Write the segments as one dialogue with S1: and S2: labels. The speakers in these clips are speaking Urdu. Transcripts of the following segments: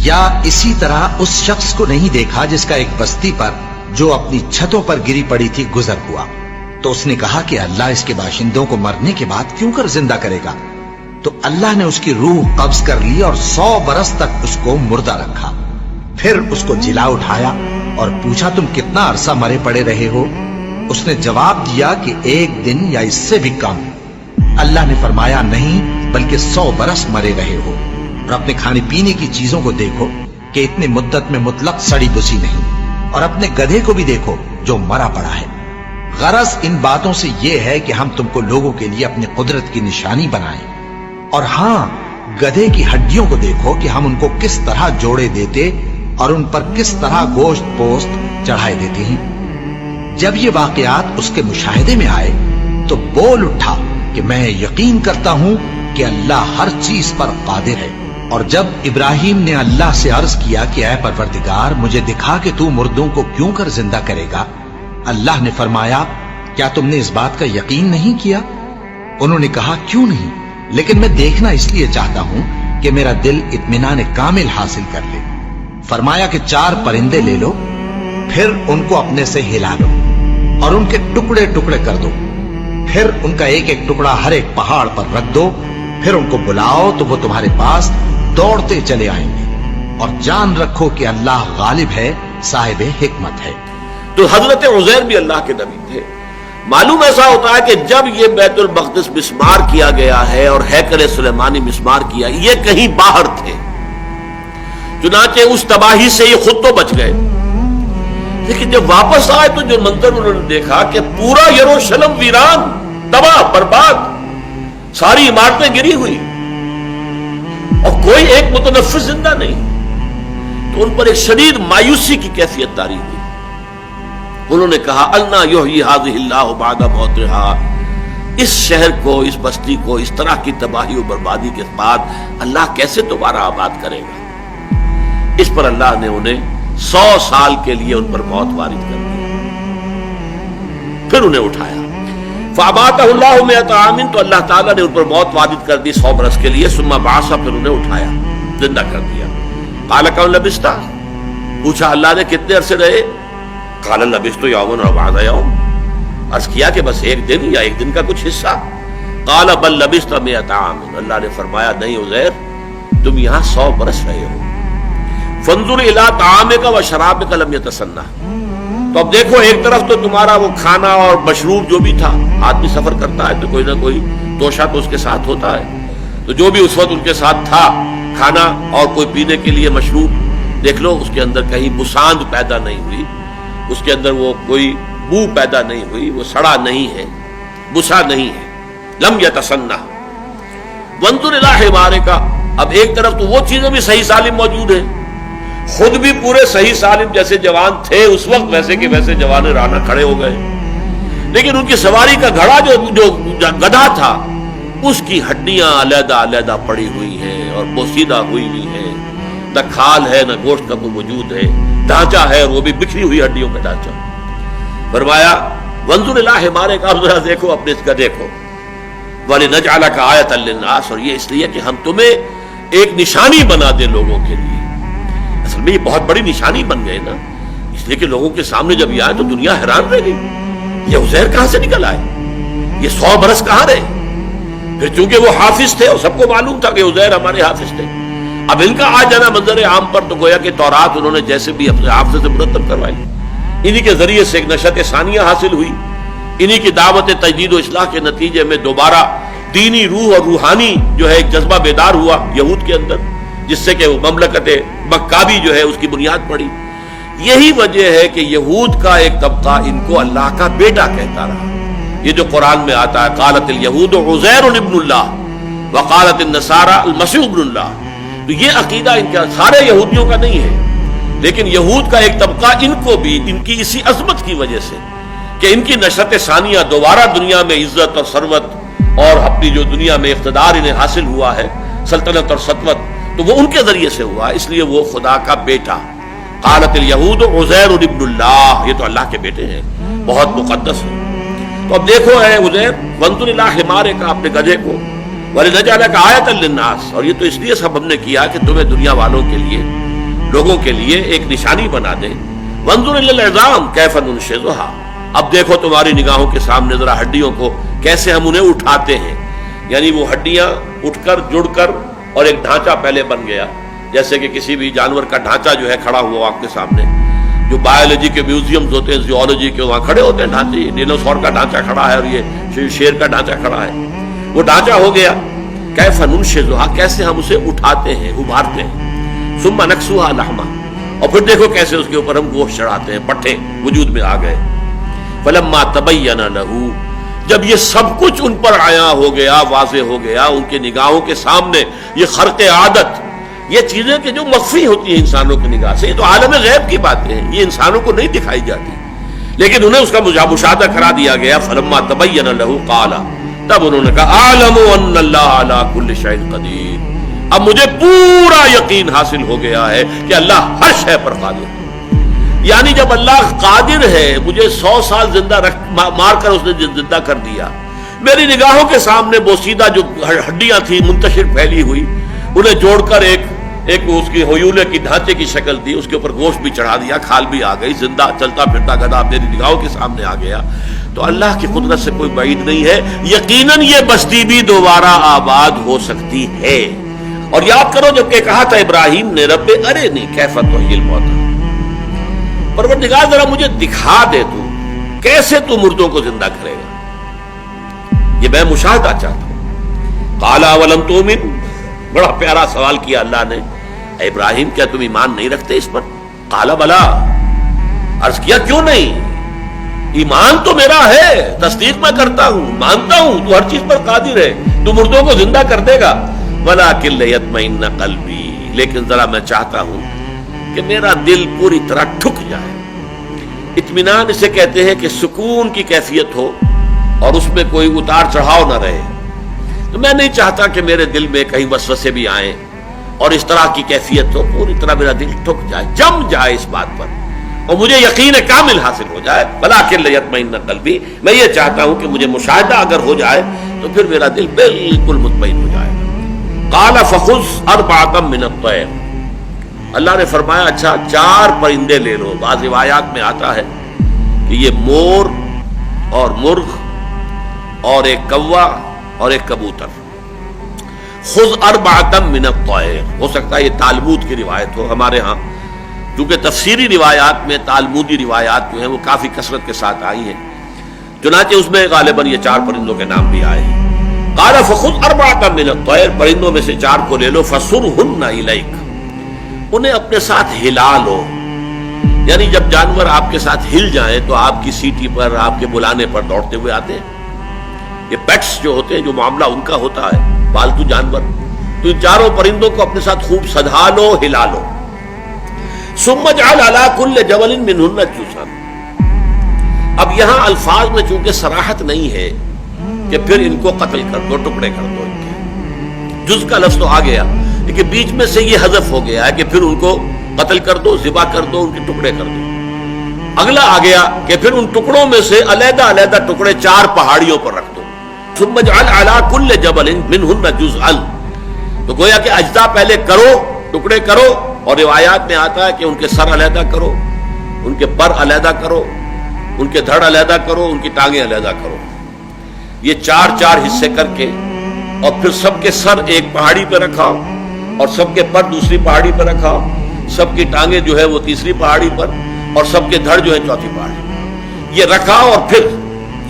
S1: یا اسی طرح اس شخص کو نہیں دیکھا جس کا ایک بستی پر جو اپنی چھتوں پر گری پڑی تھی گزر ہوا، تو اس نے کہا کہ اللہ اس کے باشندوں کو مرنے کے بعد کیوں کر زندہ کرے گا؟ تو اللہ نے اس کی روح قبض کر لی اور 100 برس تک اس کو مردہ رکھا۔ پھر اس کو جلا اٹھایا اور پوچھا تم کتنا عرصہ مرے پڑے رہے ہو؟ اس نے جواب دیا کہ 1 دن یا اس سے بھی کم۔ اللہ نے فرمایا نہیں بلکہ 100 برس مرے رہے ہو، اور اپنے کھانے پینے کی چیزوں کو دیکھو کہ اتنی مدت میں مطلق سڑی بسی نہیں، اور اپنے گدھے کو بھی دیکھو جو مرا پڑا ہے۔ غرض ان باتوں سے یہ ہے کہ ہم تم کو لوگوں کے لیے اپنی قدرت کی نشانی بنائیں، اور ہاں گدھے کی ہڈیوں کو دیکھو کہ ہم ان کو کس طرح جوڑے دیتے اور ان پر کس طرح گوشت پوست چڑھائے دیتے ہیں۔ جب یہ واقعات اس کے مشاہدے میں آئے تو بول اٹھا کہ میں یقین کرتا ہوں کہ اللہ ہر چیز پر قادر ہے۔ اور جب ابراہیم نے اللہ سے عرض کیا کہ اے پروردگار مجھے دکھا کہ تو مردوں کو کیوں کر زندہ کرے گا، اللہ نے فرمایا کیا تم نے اس بات کا یقین نہیں کیا؟ انہوں نے کہا کیوں نہیں، لیکن میں دیکھنا اس لیے چاہتا ہوں کہ میرا دل اطمینان کامل حاصل کر لے۔ فرمایا کہ 4 پرندے لے لو، پھر ان کو اپنے سے ہلا لو اور ان کے ٹکڑے ٹکڑے کر دو، پھر ان کا ایک ایک ٹکڑا ہر ایک پہاڑ پر رکھ دو، پھر ان کو بلاؤ تو وہ تمہارے پاس دوڑتے چلے آئیں گے، اور جان رکھو کہ اللہ غالب ہے، صاحب حکمت ہے۔
S2: تو حضرت عزیر بھی اللہ کے نبی تھے۔ معلوم ایسا ہوتا ہے کہ جب یہ بیت المقدس مسمار کیا گیا ہے اور ہیکل سلیمانی مسمار کیا، یہ کہیں باہر تھے، چنانچہ اس تباہی سے یہ خود تو بچ گئے، لیکن جب واپس آئے تو جو منظر انہوں نے دیکھا کہ پورا یروشلم ویران، تباہ برباد، ساری عمارتیں گری ہوئی اور کوئی ایک متنفس زندہ نہیں، تو ان پر ایک شدید مایوسی کی کیفیت طاری ہوئی۔ انہوں نے کہا انا یحیی ھذہ اللہ بعد موتھا، اس شہر کو، اس بستی کو اس طرح کی تباہی و بربادی کے بعد اللہ کیسے دوبارہ آباد کرے گا؟ اس پر اللہ نے انہیں 100 سال کے لیے ان پر موت وارد کر دی، پھر انہیں اٹھایا۔ فاباتہ اللہ 100 عام، تو اللہ تعالیٰ نے ان پر موت وارد کر دی 100 برس کے لیے، ثم بعث، پھر انہیں اٹھایا، زندہ کر دیا۔ قال کم لبثت، پوچھا اللہ نے کتنے عرصے رہے؟ قال لبثت یوما او بعض یوم، عرض کیا کہ بس 1 دن یا 1 دن کا کچھ حصہ۔ قال بل لبثت 100 عام، اللہ نے فرمایا نہیں عزیر، تم یہاں 100 برس رہے ہو۔ فانظر الی طعامک و شرابک لم یتسنہ، تو اب دیکھو ایک طرف تو تمہارا وہ کھانا اور مشروب جو بھی تھا، آدمی سفر کرتا ہے تو کوئی نہ کوئی توشہ تو اس کے ساتھ ہوتا ہے، تو جو بھی اس وقت ان کے ساتھ تھا کھانا اور کوئی پینے کے لیے مشروب، دیکھ لو اس کے اندر کہیں بساند پیدا نہیں ہوئی، اس کے اندر وہ کوئی بو پیدا نہیں ہوئی، وہ سڑا نہیں ہے، بسا نہیں ہے، لم یتسنہ۔ وانظر الی حمارک، اب ایک طرف تو وہ چیزیں بھی صحیح سالم موجود ہیں، خود بھی پورے صحیح سالم جیسے جوان تھے اس وقت، ویسے کہ ویسے جوان رانا کھڑے ہو گئے، لیکن ان کی سواری کا گھڑا جو گدھا تھا اس کی ہڈیاں علیحدہ علیحدہ پڑی ہوئی ہیں اور بوسیدہ ہوئی ہوئی ہیں، نہ کھال ہے نہ گوشت کا کوئی وجود ہے، ڈھانچہ ہے اور وہ بھی بکھری ہوئی ہڈیوں کا ڈھانچہ۔ فرمایا وانظر الی حمارک، اب ذرا دیکھو اپنے اس گدھے کو، وَلِنَجْعَلَكَ آیَةً لِلنَّاسِ، اور یہ اس لیے کہ ہم تمہیں ایک نشانی بنا دیں لوگوں کے لیے۔ اصل میں یہ بہت بڑی نشانی بن گئے نا، اس لیے کہ لوگوں کے سامنے جب یہ آئے تو دنیا حیران رہ گئی، یہ عزیر کہاں سے نکل آئے، یہ 100 برس کہاں رہے؟ پھر چونکہ وہ حافظ تھے اور سب کو معلوم تھا کہ عزیر ہمارے حافظ تھے، اب ان کا آ جانا منظر عام پر تو گویا کہ تورات انہوں نے جیسے بھی اپنے حافظ سے مرتب کروائی، انہی کے ذریعے سے ایک نشأت ثانیہ حاصل ہوئی، انہی کی دعوت تجدید و اصلاح کے نتیجے میں دوبارہ دینی روح اور روحانی جو ہے ایک جذبہ بیدار ہوا یہود کے اندر، جس سے کہ وہ مملکت مکابی جو ہے اس کی بنیاد پڑی۔ یہی وجہ ہے کہ یہود کا ایک طبقہ ان کو اللہ کا بیٹا کہتا رہا، یہ جو قرآن میں آتا ہے قالت الیہود عزیر ابن اللہ وقالت النصارى المسیح ابن اللہ، تو یہ عقیدہ ان کا سارے یہودیوں کا نہیں ہے، لیکن یہود کا ایک طبقہ ان کو بھی ان کی اسی عظمت کی وجہ سے کہ ان کی نشأت ثانیہ دوبارہ دنیا میں عزت اور ثروت اور اپنی جو دنیا میں اقتدار انہیں حاصل ہوا ہے، سلطنت اور سطوت، تو وہ ان کے ذریعے سے ہوا، اس لیے وہ خدا کا بیٹا۔ قالت الیہود عزیر ابن اللہ، یہ تو اللہ کے بیٹے ہیں، بہت مقدس ہے۔ تو اب دیکھو اے عزیر، وانظر الی حمارک، اپنے گدھے کو، وَلِنَجْعَلَكَ آیَةً لِلنَّاسِ، اور یہ تو اس لیے سب ہم نے کیا کہ تمہیں دنیا والوں کے لیے لوگوں کے لیے ایک نشانی بنا دیں. وانظر الی العظام کیف ننشزھا، اب دیکھو تمہاری نگاہوں کے سامنے ذرا ہڈیوں کو کیسے ہم انہیں اٹھاتے ہیں. یعنی وہ ہڈیاں اٹھ کر جڑ کر اور ایک ڈھانچہ پہلے بن گیا، جیسے کہ کسی بھی جانور کا ڈھانچہ جو ہے کھڑا ہوا آپ کے سامنے. جو بایولوجی کے میوزیمز ہوتے ہیں، زیولوجی کے، وہاں کھڑے ہوتے ہیں ڈھانچے. ڈینوسور کا ڈھانچہ کھڑا ہے اور یہ شیر کا ڈھانچہ کھڑا ہے. وہ ڈھانچہ ہو گیا. کیف ننشزھا، کیسے ہم اسے اٹھاتے ہیں، ابھارتے ہیں. ثم نکسوھا لحما، اور پھر دیکھو کیسے اس کے اوپر ہم گوشت چڑھاتے ہیں. پٹھے وجود میں آ گئے. فلما تبین لہ، جب یہ سب کچھ ان پر عیاں ہو گیا، واضح ہو گیا ان کے نگاہوں کے سامنے، یہ خرق عادت، یہ چیزیں کہ جو مخفی ہوتی ہیں انسانوں کی نگاہ سے، یہ تو عالم غیب کی باتیں ہیں، یہ انسانوں کو نہیں دکھائی جاتی، لیکن انہیں اس کا مشاہدہ کرا دیا گیا. فلما تبین لہ قال، تب انہوں نے کہا اعلم ان اللہ علی کل شیء قدیر، اب مجھے پورا یقین حاصل ہو گیا ہے کہ اللہ ہر شے پر قادر ہے. یعنی جب اللہ قادر ہے، مجھے 100 سال زندہ مار کر اس نے زندہ کر دیا، میری نگاہوں کے سامنے بوسیدہ جو ہڈیاں تھیں منتشر پھیلی ہوئی، انہیں جوڑ کر ایک اس کی ہیولے کی ڈھانچے کی شکل دی، اس کے اوپر گوشت بھی چڑھا دیا، کھال بھی آ گئی، زندہ چلتا پھرتا گدھا میری نگاہوں کے سامنے آ گیا، تو اللہ کی قدرت سے کوئی بعید نہیں ہے. یقیناً یہ بستی بھی دوبارہ آباد ہو سکتی ہے. اور یاد کرو جب کہ کہا تھا ابراہیم نے رب ارنی کیف تحیی الموتیٰ، پروردگار ذرا مجھے دکھا دے تو کیسے تو مردوں کو زندہ کرے گا، یہ میں مشاہدہ چاہتا ہوں. قال اولم تؤمن، بڑا پیارا سوال کیا اللہ نے. اے ابراہیم کیا تم ایمان نہیں رکھتے اس پر؟ قال بلا، عرض کیا کیوں نہیں، ایمان تو میرا ہے، تصدیق میں کرتا ہوں، مانتا ہوں تو ہر چیز پر قادر ہے، تو مردوں کو زندہ کر دے گا. ولکن لیطمئن قلبی، لیکن ذرا میں چاہتا ہوں کہ میرا دل پوری طرح ٹھک جائے. اطمینان اسے کہتے ہیں کہ سکون کی کیفیت ہو اور اس میں کوئی اتار چڑھاؤ نہ رہے. تو میں نہیں چاہتا کہ میرے دل میں کہیں وسوسے بھی آئیں اور اس طرح کی کیفیت ہو، پوری طرح میرا دل ٹھک جائے، جم جائے اس بات پر اور مجھے یقین کامل حاصل ہو جائے. ولکن لیطمئن قلبی، میں یہ چاہتا ہوں کہ مجھے مشاہدہ اگر ہو جائے تو پھر میرا دل بالکل مطمئن ہو جائے. قال فخذ اربعۃ من الطیر، اللہ نے فرمایا اچھا 4 پرندے لے لو. بعض روایات میں آتا ہے کہ یہ مور اور مرغ اور ایک کوا اور ایک کبوتر. خذ اربعۃ من الطیر، ہو سکتا ہے یہ تالمود کی روایت ہو. ہمارے ہاں کیونکہ تفسیری روایات میں تالمودی روایات جو ہیں وہ کافی کثرت کے ساتھ آئی ہیں، چنانچہ اس میں غالباً یہ 4 پرندوں کے نام بھی آئے ہیں. قال فخذ اربعۃ من الطیر، پرندوں میں سے 4 کو لے لو. فصرہن الیک، انہیں اپنے ساتھ ہلا لو. یعنی جب جانور آپ کے ساتھ ہل جائیں تو آپ کی سیٹی پر، آپ کے بلانے پر دوڑتے ہوئے آتے ہیں. یہ پیٹس جو ہوتے ہیں، جو معاملہ ان کا ہوتا ہے، پالتو جانور، تو ان 4 پرندوں کو اپنے ساتھ خوب سدھا لو، ہلا لو. ثم اجعل علی کل جبل منہن جزءا، اب یہاں الفاظ میں چونکہ صراحت نہیں ہے کہ پھر ان کو قتل کر دو، ٹکڑے کر دو. ان کے جز کا لفظ تو آ گیا لیکن بیچ میں سے یہ حذف ہو گیا ہے کہ پھر ان کو قتل کر دو، ذبح کر دو، ان کے ٹکڑے کر دو. اگلا آ گیا کہ پھر ان ٹکڑوں میں سے علیحدہ علیحدہ ٹکڑے 4 پہاڑیوں پر رکھ دو. ثم اجعل علی کل جبل منہن جزءا، تو گویا کہ اجزاء پہلے کرو، ٹکڑے کرو، اور روایات میں آتا ہے کہ ان کے سر علیحدہ کرو، ان کے پر علیحدہ کرو، ان کے دھڑ علیحدہ کرو، ان کی ٹانگیں علیحدہ کرو. یہ 4 حصے کر کے اور پھر سب کے سر ایک پہاڑی پہ رکھا اور سب کے پر دوسری پہاڑی پہ رکھا، سب کی ٹانگیں جو ہے وہ تیسری پہاڑی پر اور سب کے دھڑ جو ہے چوتھی پہاڑی، یہ رکھا. اور پھر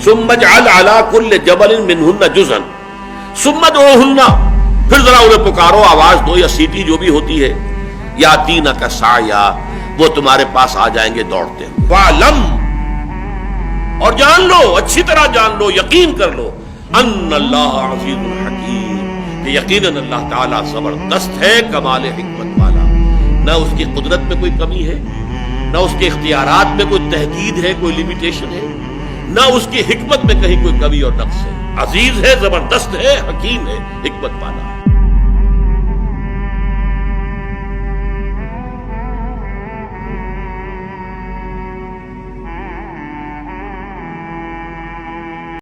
S2: ثم اجعل علی کل جبل منہن جزءا ثم ادعوہن، پھر ذرا انہیں پکارو، آواز دو یا سیٹی جو بھی ہوتی ہے. یاتینک سعیا، وہ تمہارے پاس آ جائیں گے دوڑتے. وعلم، اور جان لو، اچھی طرح جان لو، یقین کر لو، ان اللہ عزیز الحکیم، کہ یقیناً اللہ تعالیٰ زبردست ہے، کمال حکمت والا. نہ اس کی قدرت میں کوئی کمی ہے، نہ اس کے اختیارات میں کوئی تحدید ہے، کوئی لمیٹیشن ہے، نہ اس کی حکمت میں کہیں کوئی کمی اور نقص ہے. عزیز ہے، زبردست ہے، حکیم ہے، حکمت والا.